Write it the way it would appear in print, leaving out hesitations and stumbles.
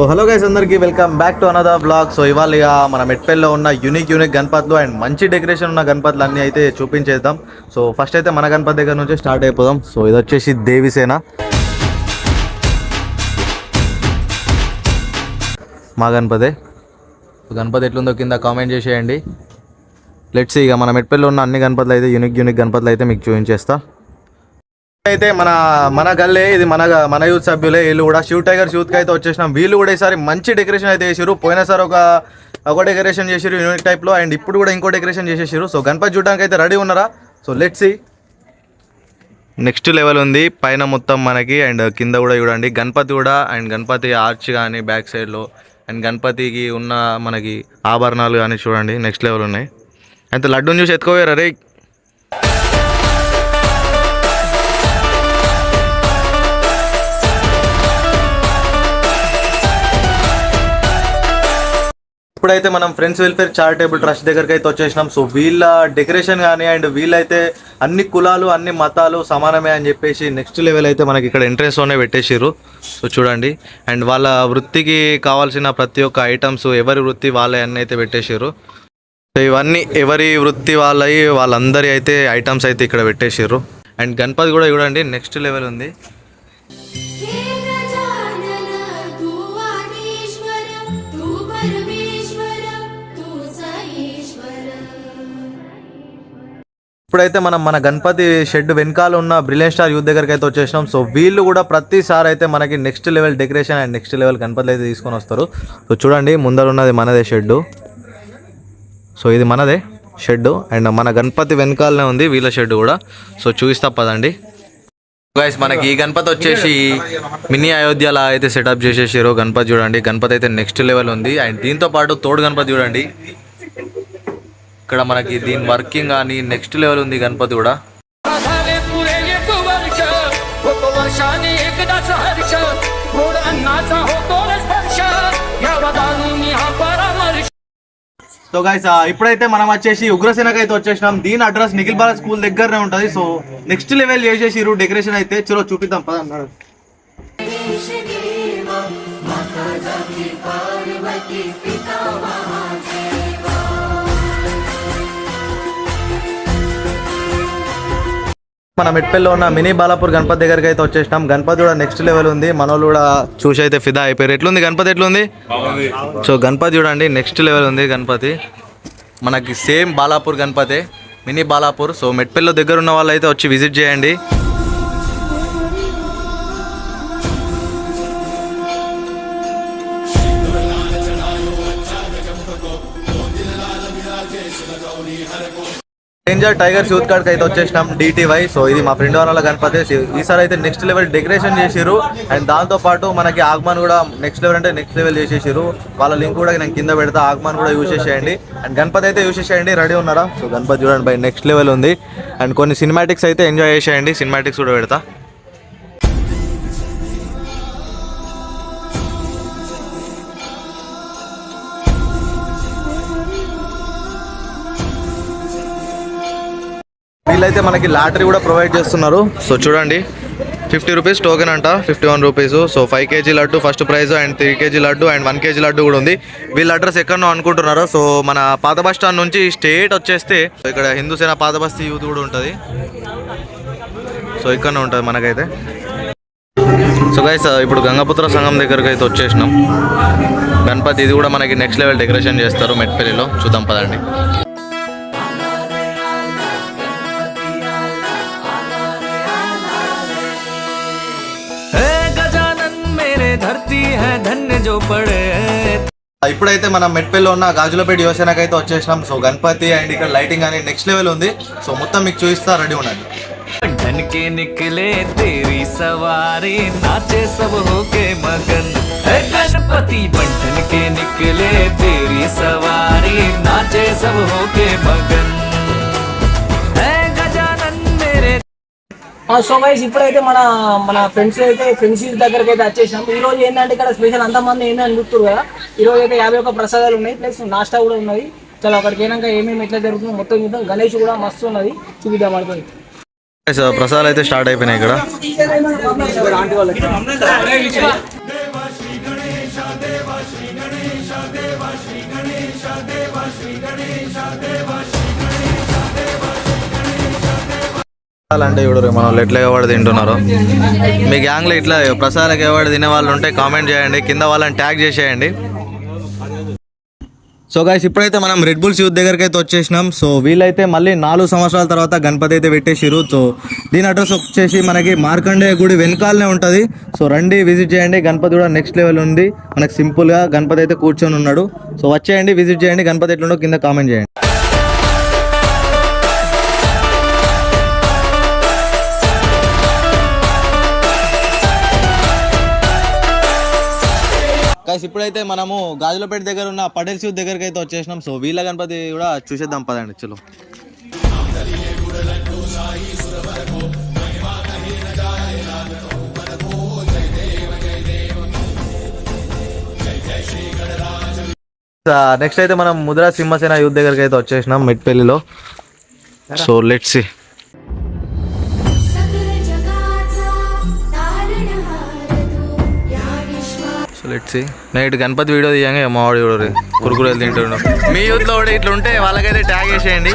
Hello guys, అందరికీ welcome back to another blog. So ఇవాళ ఇక మన మెట్పల్లిలో ఉన్న యూనిక్ గణపతులు అండ్ మంచి డెకరేషన్ ఉన్న గణపతులు అన్నీ అయితే చూపించేద్దాం. సో ఫస్ట్ అయితే మన గణపతి దగ్గర నుంచి స్టార్ట్ అయిపోదాం. సో ఇది వచ్చేసి దేవిసేన, మా గణపతి. గణపతి ఎట్లుందో కింద కామెంట్ చేసేయండి. లెట్స్ ఇక మన మెట్పల్లిలో ఉన్న అన్ని గణపతులు అయితే యూనిక్ గణపతులు అయితే మీకు చూపించేస్తా. అయితే మన గల్లే ఇది మన యూత్ సభ్యులే. వీళ్ళు కూడా శివ్ టైగర్స్ యూత్కి అయితే వచ్చేసినాం. వీళ్ళు కూడా ఈసారి మంచి డెకరేషన్ అయితే చేసారు. పోయినసారి ఒక డెకరేషన్ చేసారు యూనిక్ టైప్లో, అండ్ ఇప్పుడు కూడా ఇంకో డెకరేషన్ చేసేసారు. సో గణపతి చూడడానికి అయితే రెడీ ఉన్నారా? So let's see. Next level ఉంది పైన మొత్తం మనకి, అండ్ కింద కూడా చూడండి గణపతి కూడా, అండ్ గణపతి ఆర్చ్ కానీ బ్యాక్ సైడ్లో, అండ్ గణపతికి ఉన్న మనకి ఆభరణాలు కానీ చూడండి నెక్స్ట్ లెవెల్ ఉన్నాయి. అయితే లడ్డూని చూసి ఎత్తుకోవేరా రే. ఇప్పుడైతే మనం ఫ్రెండ్స్ వెల్ఫేర్ చారిటబుల్ ట్రస్ట్ దగ్గరికి అయితే వచ్చేసినాం. సో వీళ్ళ డెకరేషన్ కానీ, అండ్ వీళ్ళైతే అన్ని కులాలు అన్ని మతాలు సమానమే అని చెప్పేసి నెక్స్ట్ లెవెల్ అయితే మనకి ఇక్కడ ఎంట్రెన్స్లోనే పెట్టేసారు. సో చూడండి, అండ్ వాళ్ళ వృత్తికి కావాల్సిన ప్రతి ఒక్క ఐటమ్స్ ఎవరి వృత్తి వాళ్ళ అన్నీ అయితే పెట్టేసారు. సో ఇవన్నీ ఎవరి వృత్తి వాళ్ళందరి అయితే ఐటమ్స్ అయితే ఇక్కడ పెట్టేసారు. అండ్ గణపతి కూడా చూడండి నెక్స్ట్ లెవెల్ ఉంది. ఇప్పుడైతే మనం మన గణపతి షెడ్ వెనకాల ఉన్న బ్రిలియన్ స్టార్ యూత్ దగ్గరికి అయితే వచ్చేసినాం. సో వీళ్ళు కూడా ప్రతిసారి అయితే మనకి next level decoration and next level గణపతులు అయితే తీసుకొని వస్తారు. సో చూడండి ముందర ఉన్నది మనదే షెడ్. సో ఇది మనదే షెడ్, అండ్ మన గణపతి వెనకాలనే ఉంది వీళ్ళ షెడ్ కూడా. సో చూపిస్తా పదండి గైస్. మనకి ఈ గణపతి వచ్చేసి మినీ అయోధ్యలా అయితే సెటప్ చేసేసారు. గణపతి చూడండి, గణపతి అయితే నెక్స్ట్ లెవెల్ ఉంది. అండ్ దీంతో పాటు తోడు గణపతి చూడండి, ఇక్కడ మనకి దీని వర్కింగ్ కానీ నెక్స్ట్ లెవెల్ ఉంది గణపతి కూడా. సో గైస్ ఇప్పుడైతే మనం వచ్చేసి ఉగ్రసేనకి అయితే వచ్చేసినాం. దీని అడ్రస్ నిఖిల్ బాల స్కూల్ దగ్గరనే ఉంటుంది. సో నెక్స్ట్ లెవెల్ చేసేసిరు డెకరేషన్ అయితే. చలో చూపిద్దాం పదన్నారు. మన మెట్పల్లిలో ఉన్న మినీ బాలాపూర్ గణపతి దగ్గరికి అయితే వచ్చేసినాం. గణపతి కూడా నెక్స్ట్ లెవెల్ ఉంది. మనోళ్ళు కూడా చూసి అయితే ఫిదా అయిపోయారు. ఎట్లుంది గణపతి, ఎట్లుంది? సో గణపతి చూడండి నెక్స్ట్ లెవెల్ ఉంది గణపతి. మనకి same Balapur Ganapati, mini Balapur. So మెట్పల్లిలో దగ్గర ఉన్న వాళ్ళు అయితే వచ్చి విజిట్ చేయండి. రేంజర్ టైగర్స్ యూత్ కార్డ్కి అయితే వచ్చేసినాం DTY. సో ఇది మా ఫ్రెండ్ వాళ్ళ గణపతి. ఈసారి అయితే నెక్స్ట్ లెవెల్ డెకరేషన్ చేసారు. అండ్ దాంతోపాటు మనకి ఆగమన్ కూడా నెక్స్ట్ లెవెల్ అంటే నెక్స్ట్ లెవెల్ చేసేసారు. వాళ్ళ లింక్ కూడా నేను కింద పెడతా, ఆగమన్ కూడా యూజ్ చేసేయండి. అండ్ గణపతి అయితే యూజ్ చేసేయండి. రెడీ ఉన్నారా? సో గణపతి చూడండి బై నెక్స్ట్ లెవెల్ ఉంది. అండ్ కొన్ని సినిమాటిక్స్ అయితే ఎంజాయ్ చేసేయండి. సినిమాటిక్స్ కూడా పెడతా. వీళ్ళైతే మనకి లాటరీ కూడా ప్రొవైడ్ చేస్తున్నారు. సో చూడండి 50 రూపీస్ టోకెన్ అంట, 51 rupees. So 5 kg laddu first prize, and 3 kg laddu, and 1 kg laddu కూడా ఉంది. వీళ్ళ అడ్రస్ ఎక్కడనో అనుకుంటున్నారు. సో మన పాత బస్ స్టాండ్ నుంచి స్ట్రేట్ వచ్చేస్తే ఇక్కడ హిందూ సేన పాత బస్తీ యూత్ కూడా ఉంటుంది. సో ఇక్కడనే ఉంటుంది మనకైతే. సో గైస్ ఇప్పుడు గంగపుత్ర సంఘం దగ్గరకు అయితే వచ్చేసినాం. గణపతి ఇది కూడా మనకి నెక్స్ట్ లెవెల్ డెకరేషన్ చేస్తారు మెట్పల్లిలో. చూద్దాం పదండి. ఇప్పుడైతే మనం మెట్పల్లిలో ఉన్న గాజులపేట యువసేనకి అయితే వచ్చేసినాం. సో గణపతి అండ్ ఇక్కడ లైటింగ్ అని నెక్స్ట్ లెవెల్ ఉంది. సో మొత్తం మీకు చూపిస్తా, రెడీ ఉండండి. గణపతి బంటన్ కే నికలే తేరీ సవారీ నాచే సబ్ హోకే మగన్. సో గైస్ ఇప్పుడైతే మన ఫ్రెండ్స్ దగ్గరికి అయితే వచ్చేసాం. ఈ రోజు ఏంటంటే ఇక్కడ స్పెషల్ అంతమంది ఏంటని చూస్తారు కదా. ఈ రోజు అయితే 51 ప్రసాదాలు ఉన్నాయి, ప్లస్ నాష్టా కూడా ఉన్నది. చాలా అక్కడికి అయినాక ఏమేమి ఎట్లా జరుగుతుందో మొత్తం చూద్దాం. గణేష్ కూడా మస్తు ఉన్నది, చూపిద్దాం అనుకోండి. ప్రసాదాలు అయితే స్టార్ట్ అయిపోయినాయి ఇక్కడ. అంటే చూడరు మన వాళ్ళు ఎట్లా ఎవరు తింటున్నారు. మీ గ్యాంగ్లో ఇట్లా ప్రసాదాలకు ఎవరు తినే వాళ్ళు ఉంటే కామెంట్ చేయండి, కింద వాళ్ళని ట్యాగ్ చేసేయండి. సో గైస్ ఇప్పుడైతే మనం రెడ్ బుల్స్ యూత్ దగ్గరికి అయితే వచ్చేసినాం. సో వీళ్ళైతే మళ్ళీ 4 సంవత్సరాల తర్వాత గణపతి అయితే పెట్టేసిరు. సో దీని అడ్రస్ వచ్చేసి మనకి మార్కండేయ గుడి వెనకాలనే ఉంటుంది. సో రండి విజిట్ చేయండి. గణపతి కూడా నెక్స్ట్ లెవెల్ ఉంది. మనకి సింపుల్గా గణపతి అయితే కూర్చొని ఉన్నాడు. సో వచ్చేయండి, విజిట్ చేయండి. గణపతి ఎట్లుండో కింద కామెంట్ చేయండి. గైస్ ఇప్పుడైతే మనము గాజులపేట దగ్గర ఉన్న పటేల్ యూత్ దగ్గరికి అయితే వచ్చేసినాం. సో వీళ్ళ గణపతి కూడా చూసేద్దాం పదండి. చలో నెక్స్ట్ అయితే మనం ముద్రా సింహసేన యూత్ దగ్గరికి అయితే వచ్చేసినాం మెట్పల్లిలో. So let's see. Let's see. Night Ganapati video తీయంగా మావాడు చూడరు కురుకురేలు తింటుండు. మీ యూత్లో కూడా ఇట్లా ఉంటే వాళ్ళకైతే ట్యాగ్ చేసేయండి.